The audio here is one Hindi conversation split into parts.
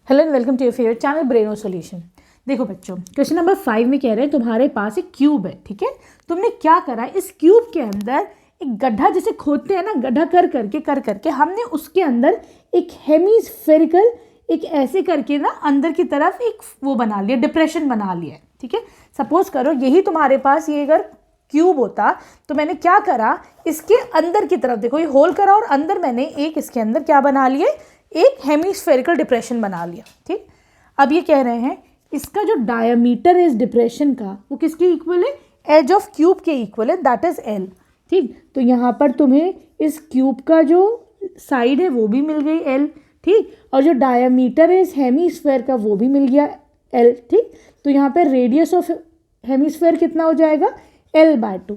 Hello and welcome to your favourite channel Breno solution. देखो बच्चों, क्वेश्चन नंबर 5 में कह रहे हैं तुम्हारे पास एक क्यूब है, ठीक है। तुमने क्या करा, इस क्यूब के अंदर एक गड्ढा जैसे खोदते हैं ना, गड्ढा कर करके हमने उसके अंदर एक हेमीस्फेरिकल एक ऐसे करके ना अंदर की तरफ एक वो बना लिया, डिप्रेशन बना लिया, ठीक है। सपोज करो यही तुम्हारे पास ये अगर क्यूब होता तो मैंने क्या करा, इसके अंदर की तरफ देखो ये होल करा और अंदर मैंने एक इसके अंदर क्या बना लिए, एक हेमीस्फेरिकल डिप्रेशन बना लिया, ठीक। अब ये कह रहे हैं इसका जो डायमीटर है इस डिप्रेशन का वो किसके इक्वल है, एज ऑफ क्यूब के इक्वल है, दैट इज एल, ठीक। तो यहाँ पर तुम्हें इस क्यूब का जो साइड है वो भी मिल गई एल, ठीक, और जो डायमीटर है इस हेमीस्फेयर का वो भी मिल गया एल, ठीक। तो यहाँ पर रेडियस ऑफ हेमीस्फेयर कितना हो जाएगा, L/2।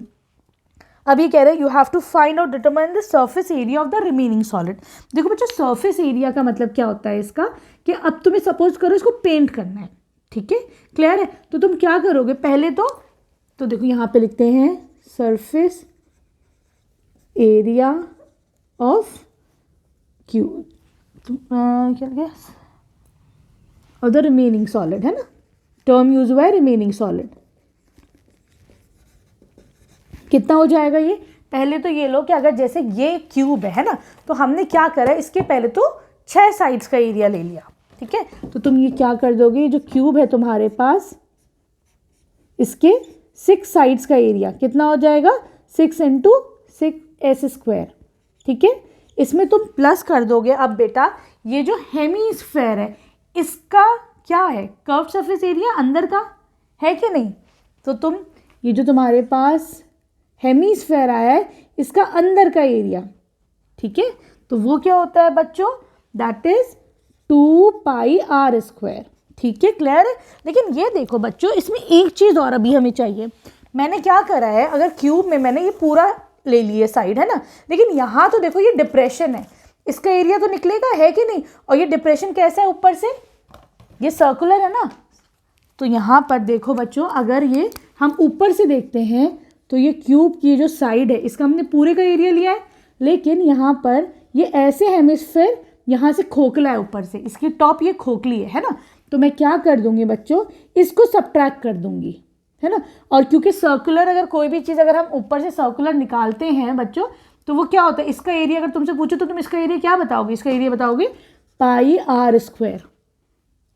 अब ये कह रहे हैं you have to find out determine the surface area of the remaining solid. देखो बच्चों, सरफेस एरिया का मतलब क्या होता है इसका, कि अब तुम्हें सपोज करो इसको पेंट करना है, ठीक है, क्लियर है। तो तुम क्या करोगे, पहले तो देखो यहाँ पे लिखते हैं सरफेस एरिया ऑफ क्यूब, क्या लिखा ऑफ द रिमेनिंग सॉलिड, है ना, टर्म यूज हुआ है रिमेनिंग सॉलिड। कितना हो जाएगा ये, पहले तो ये लो कि अगर जैसे ये क्यूब है ना, तो हमने क्या करा, इसके पहले तो 6 साइड्स का एरिया ले लिया, ठीक है। तो तुम ये क्या कर दोगे, जो क्यूब है तुम्हारे पास इसके 6 साइड्स का एरिया कितना हो जाएगा, 6 × 6s², ठीक है। इसमें तुम प्लस कर दोगे। अब बेटा ये जो हेमीस्फेयर है इसका क्या है, कर्व सरफेस एरिया अंदर का है कि नहीं। तो तुम ये जो तुम्हारे पास हेमीस्फेयर आया है इसका अंदर का एरिया, ठीक है, तो वो क्या होता है बच्चों, दैट इज 2πr², ठीक है, क्लियर है। लेकिन ये देखो बच्चों, इसमें एक चीज़ और अभी हमें चाहिए। मैंने क्या करा है, अगर क्यूब में मैंने ये पूरा ले लिए साइड, है ना, लेकिन यहाँ तो देखो ये डिप्रेशन है, इसका एरिया तो निकलेगा, है कि नहीं। और ये डिप्रेशन कैसा है, ऊपर से ये सर्कुलर है ना, तो यहाँ पर देखो बच्चों, अगर ये हम ऊपर से देखते हैं तो ये क्यूब की जो साइड है इसका हमने पूरे का एरिया लिया है, लेकिन यहाँ पर ये ऐसे हेमिस्फेयर यहाँ से खोखला है, ऊपर से इसकी टॉप ये खोखली है ना। तो मैं क्या कर दूंगी बच्चों, इसको सब्ट्रैक्ट कर दूंगी, है ना। और क्योंकि सर्कुलर अगर कोई भी चीज़ अगर हम ऊपर से सर्कुलर निकालते हैं बच्चों, तो वो क्या होता है, इसका एरिया अगर तुमसे पूछो तो तुम इसका एरिया क्या बताओगे, इसका एरिया बताओगे πr²,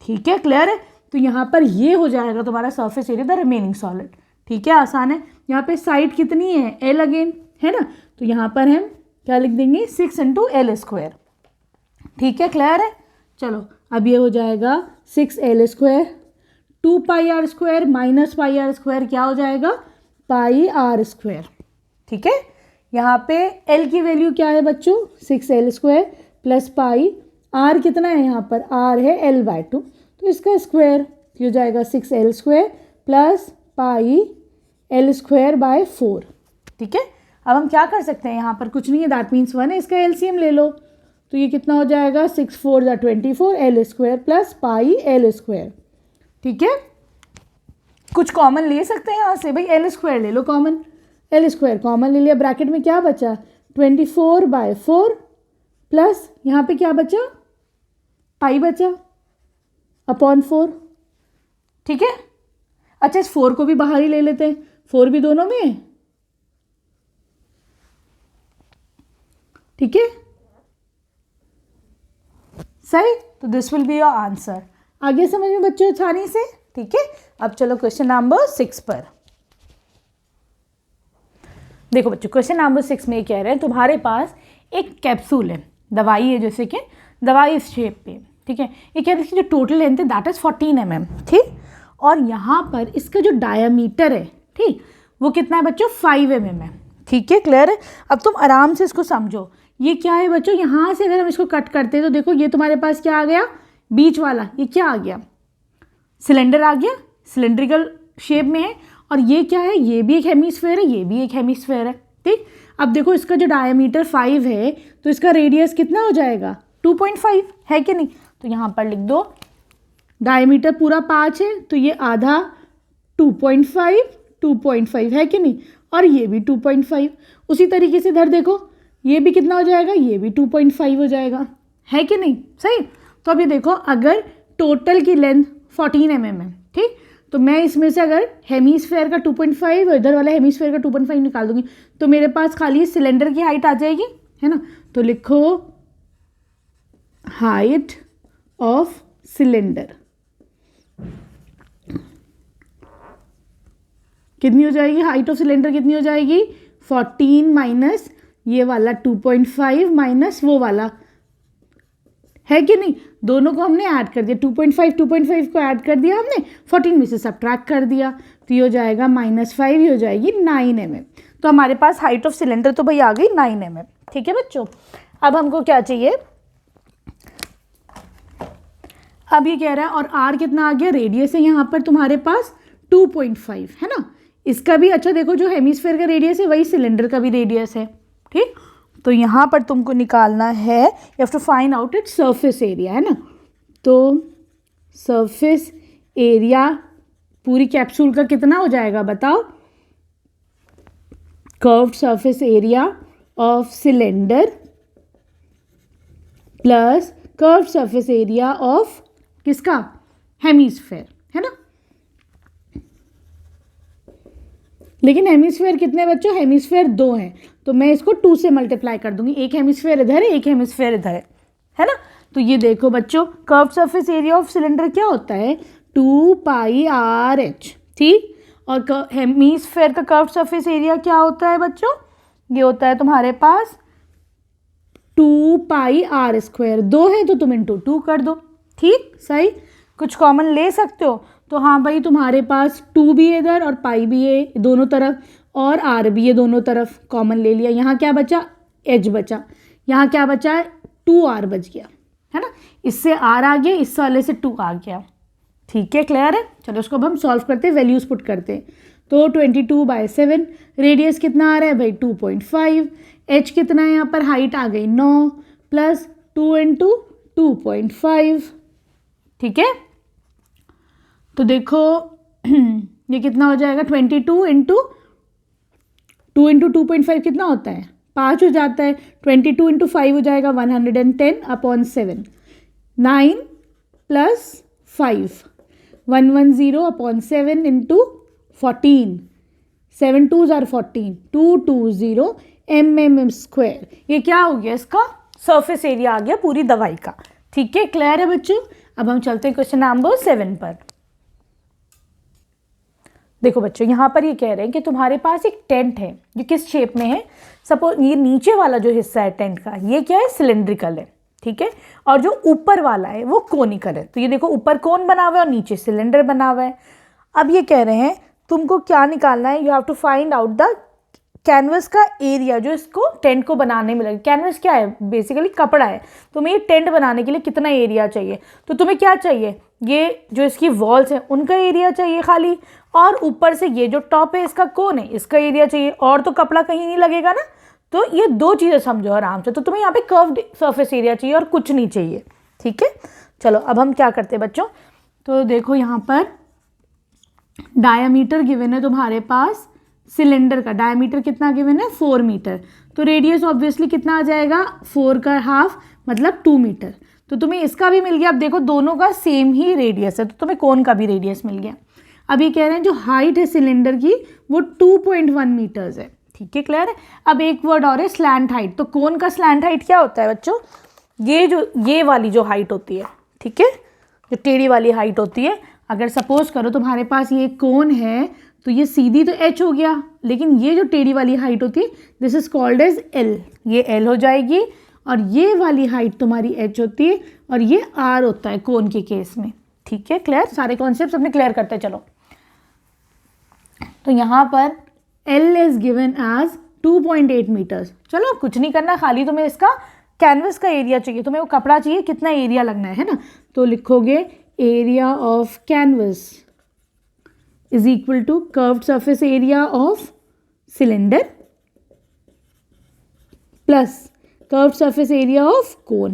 ठीक है, क्लियर है। तो यहाँ पर ये हो जाएगा तुम्हारा surface area the remaining solid, ठीक है, आसान है। यहाँ पे साइड कितनी है, एल अगेन, है ना, तो यहाँ पर हम क्या लिख देंगे, 6 × l², ठीक है, क्लियर है। चलो अब ये हो जाएगा 6l², 2πr² - πr² क्या हो जाएगा, πr², ठीक है। यहाँ पे l की वैल्यू क्या है बच्चों, 6l² + π, r कितना है यहाँ पर, r है L/2, तो इसका स्क्वायर हो जाएगा 6l² + πl²/4, ठीक है। अब हम क्या कर सकते हैं, यहाँ पर कुछ नहीं है, दैट मीन्स 1 है, इसका एलसीएम ले लो, तो ये कितना हो जाएगा, 6 × 4 = 24, l² + πl², ठीक है। कुछ कॉमन ले सकते हैं यहाँ से, भाई l² ले लो कॉमन, l² कॉमन ले लिया, ब्रैकेट में क्या बचा, 24/4 प्लस यहाँ पे क्या बचा, पाई बचा अपॉन 4, ठीक है। अच्छा, इस 4 को भी बाहर ही ले लेते हैं, 4 भी दोनों में है, ठीक है, सही। तो this will be your answer. आगे समझ में बच्चों आसानी से, ठीक है। अब चलो क्वेश्चन नंबर 6 पर। देखो बच्चों, क्वेश्चन नंबर 6 में कह रहे हैं तुम्हारे पास एक कैप्सूल है, दवाई है, जैसे कि दवाई इस शेप पे, ठीक है। ये कह रहे हैं जो टोटल लेंथ है दैट इज 14 mm, ठीक, और यहाँ पर इसका जो डायमीटर है, ठीक, वो कितना है बच्चों, 5 mm है, ठीक है, क्लियर है। अब तुम आराम से इसको समझो, ये क्या है बच्चों, यहाँ से अगर हम इसको कट करते हैं तो देखो ये तुम्हारे पास क्या आ गया, बीच वाला ये क्या आ गया, सिलेंडर आ गया, सिलेंड्रिकल शेप में है, और ये क्या है, ये भी एक हेमीस्फेयर है, ये भी एक हेमीस्फेयर है, ठीक। अब देखो इसका जो डायमीटर 5 है तो इसका रेडियस कितना हो जाएगा, 2.5, है कि नहीं। तो यहाँ पर लिख दो, डायमीटर पूरा 5 है तो ये आधा 2.5 है कि नहीं, और ये भी 2.5। उसी तरीके से इधर देखो, ये भी कितना हो जाएगा, ये भी 2.5 हो जाएगा, है कि नहीं, सही। तो अभी देखो, अगर टोटल की लेंथ 14 mm है, ठीक। तो मैं इसमें से अगर हेमीस्फेयर का 2.5 और इधर वाला हेमीस्फेयर का 2.5 निकाल दूंगी तो मेरे पास खाली सिलेंडर की हाइट आ जाएगी, है ना। तो लिखो हाइट ऑफ सिलेंडर कितनी हो जाएगी, हाइट ऑफ सिलेंडर कितनी हो जाएगी 14 माइनस ये वाला 2.5 माइनस वो वाला, है कि नहीं, दोनों को हमने ऐड कर दिया, 2.5 को ऐड कर दिया हमने, 14 में से सब्ट्रैक्ट कर दिया, तो ये हो जाएगा -5, ये हो जाएगी 9 mm। तो हमारे पास हाइट ऑफ सिलेंडर तो भाई आ गई 9 mm, ठीक है बच्चों। अब हमको क्या चाहिए, अब ये कह रहा है और आर कितना आ गया, रेडियस है यहाँ पर तुम्हारे पास 2.5, है ना। इसका भी अच्छा देखो, जो हेमीस्फेयर का रेडियस है वही सिलेंडर का भी रेडियस है, ठीक। तो यहाँ पर तुमको निकालना है, you have to find out its surface area, है ना। तो सरफेस एरिया पूरी कैप्सूल का कितना हो जाएगा बताओ, curved surface area of cylinder plus curved surface area of किसका, हेमीस्फेयर, है ना। लेकिन हेमीस्फेयर कितने बच्चों, हेमीस्फेयर 2 हैं, तो मैं इसको 2 से मल्टीप्लाई कर दूंगी, एक हेमीस्फेयर इधर है, एक हेमीस्फेयर इधर है ना। तो ये देखो बच्चों, curve surface area of cylinder क्या होता है 2πr/h, ठीक। और हेमीस्फेयर का कर्व सरफेस एरिया क्या होता है बच्चों, ये होता है तुम्हारे पास 2πr², 2 है तो तुम इंटू 2 कर दो, ठीक, सही। कुछ कॉमन ले सकते हो, तो हाँ भाई तुम्हारे पास 2 भी है इधर और पाई भी है दोनों तरफ और आर भी है दोनों तरफ, कॉमन ले लिया। यहाँ क्या बचा, एच बचा, यहाँ क्या बचा 2r बच गया, है ना। इससे r आ गया, इस वाले से 2 आ गया, ठीक है, क्लियर है। चलो उसको अब हम सॉल्व करते हैं, वैल्यूज पुट करते हैं। तो 22/7, रेडियस कितना आ रहा है भाई 2.5, एच कितना है यहाँ पर, हाइट आ गई 9 प्लस 2 × 2.5, ठीक है। तो देखो ये कितना हो जाएगा 22 × 2 × 2.5 कितना होता है 5 हो जाता है, 22 × 5 हो जाएगा 110/7, 9 + 5 110/7 × 14, 7 2s are 14, 220 mm²। ये क्या हो गया, इसका सरफेस एरिया आ गया पूरी दवाई का, ठीक है, क्लियर है बच्चों। अब हम चलते हैं क्वेश्चन नंबर 7 पर। देखो बच्चों, यहाँ पर ये कह रहे हैं कि तुम्हारे पास एक टेंट है, ये किस शेप में है, सपोज ये नीचे वाला जो हिस्सा है टेंट का ये क्या है, सिलेंड्रिकल है, ठीक है, और जो ऊपर वाला है वो कोनिकल है। तो ये देखो ऊपर कोन बना हुआ है और नीचे सिलेंडर बना हुआ है। अब ये कह रहे हैं तुमको क्या निकालना है, you have to find out the canvas का एरिया जो इसको टेंट को बनाने में लगे। कैनवस क्या है, बेसिकली कपड़ा है। तुम्हें ये टेंट बनाने के लिए कितना एरिया चाहिए, तो तुम्हें क्या चाहिए, ये जो इसकी वॉल्स हैं उनका एरिया चाहिए खाली, और ऊपर से ये जो टॉप है इसका कोन है इसका एरिया चाहिए, और तो कपड़ा कहीं नहीं लगेगा ना। तो ये 2 चीज़ें समझो आराम से। तो तुम्हें यहाँ पे कर्व्ड सरफेस एरिया चाहिए और कुछ नहीं चाहिए, ठीक है। चलो अब हम क्या करते हैं बच्चों, तो देखो यहाँ पर डायामीटर गिवन है तुम्हारे पास, सिलेंडर का डायमीटर कितना गिवन है 4 मीटर, तो रेडियस ऑब्वियसली कितना आ जाएगा 4 का हाफ मतलब 2 मीटर। तो तुम्हें इसका भी मिल गया। अब देखो दोनों का सेम ही रेडियस है तो तुम्हें कोन का भी रेडियस मिल गया। अब ये कह रहे हैं जो हाइट है सिलेंडर की वो 2.1 मीटर्स है, ठीक है, क्लियर है। अब एक वर्ड और है स्लैंट हाइट। तो कोन का स्लैंट हाइट क्या होता है बच्चों, ये वाली जो हाइट होती है, ठीक है, जो टेढ़ी वाली हाइट होती है। अगर सपोज करो तुम्हारे पास ये कोन है तो ये सीधी तो h हो गया, लेकिन ये जो टेढ़ी वाली हाइट होती है this is called as l, ये l हो जाएगी, और ये वाली हाइट तुम्हारी h होती है और ये r होता है कोन के केस में, ठीक है, क्लियर। सारे कॉन्सेप्ट्स अपने क्लियर करते हैं। चलो तो यहाँ पर l is given as 2.8 metres. चलो कुछ नहीं करना, खाली तुम्हें इसका कैनवस का एरिया चाहिए, तुम्हें वो कपड़ा चाहिए कितना एरिया लगना है ना। तो लिखोगे area of canvas is equal to curved surface area of cylinder plus curved surface area of cone,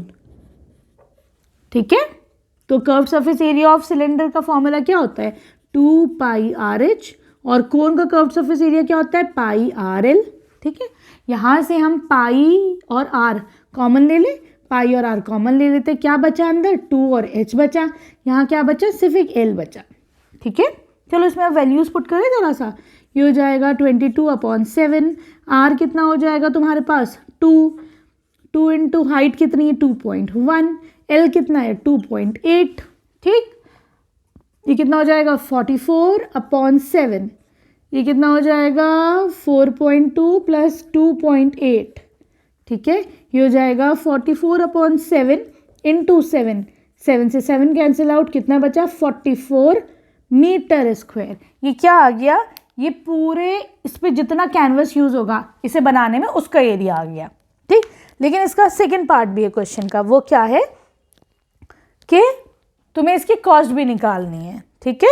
ठीक है। तो curved surface area of cylinder का फॉर्मूला क्या होता है 2πRh, और कोन का curved surface area क्या होता है πRL, ठीक है। यहाँ से हम पाई और r कॉमन ले लें, पाई और आर कॉमन ले लेते, क्या बचा अंदर 2 और h बचा, यहाँ क्या बचा सिर्फ एक l बचा, ठीक है। चलो इसमें आप वैल्यूज पुट करें थोड़ा सा, ये हो जाएगा 22/7, r कितना हो जाएगा तुम्हारे पास 2 इंटू हाइट कितनी है 2.1, l कितना है 2.8, ठीक। ये कितना हो जाएगा 44/7, ये कितना हो जाएगा 4.2 प्लस 2.8, ठीक है। ये हो जाएगा 44/7 इंटू 7, 7 से 7 कैंसिल आउट, कितना बचा 44 मीटर स्क्वायर। ये क्या आ गया, ये पूरे इस पे जितना कैनवस यूज होगा इसे बनाने में उसका एरिया आ गया, ठीक। लेकिन इसका सेकंड पार्ट भी है क्वेश्चन का, वो क्या है कि तुम्हें इसकी कॉस्ट भी निकालनी है, ठीक है।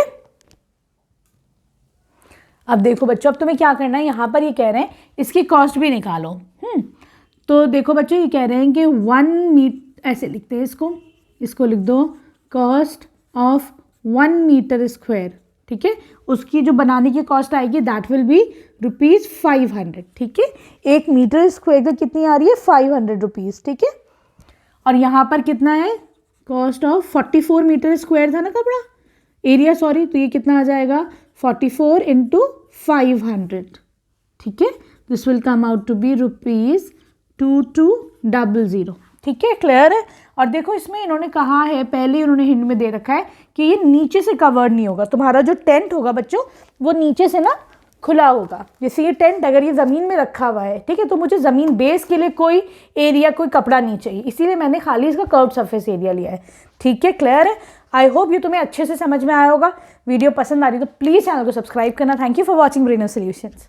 अब देखो बच्चों, अब तुम्हें क्या करना है, यहाँ पर ये कह रहे हैं इसकी कॉस्ट भी निकालो। तो देखो बच्चों, ये कह रहे हैं कि 1 मीटर, ऐसे लिखते हैं इसको लिख दो कॉस्ट ऑफ 1 मीटर स्क्वायर, ठीक है। उसकी जो बनाने की कॉस्ट आएगी दैट विल बी ₹500, ठीक है। 1 मीटर स्क्वायर का कितनी आ रही है 500 रुपीज़, ठीक है। और यहाँ पर कितना है कॉस्ट ऑफ 44 मीटर स्क्वायर था ना कपड़ा एरिया, सॉरी, तो ये कितना आ जाएगा 44 इंटू 500, ठीक है। This will come out to be ₹2200, ठीक है, क्लियर है। और देखो इसमें इन्होंने कहा है, पहले उन्होंने हिंट में दे रखा है कि ये नीचे से कवर्ड नहीं होगा, तुम्हारा जो टेंट होगा बच्चों वो नीचे से ना खुला होगा। जैसे ये टेंट अगर ये ज़मीन में रखा हुआ है, ठीक है, तो मुझे ज़मीन बेस के लिए कोई एरिया, कोई कपड़ा नहीं चाहिए, इसीलिए मैंने खाली इसका कर्व्ड सरफेस एरिया लिया है, ठीक है, क्लियर है। आई होप ये तुम्हें अच्छे से समझ में आया होगा। वीडियो पसंद आ रही तो प्लीज़ चैनल को सब्सक्राइब करना। Thank you for watching Breno solutions.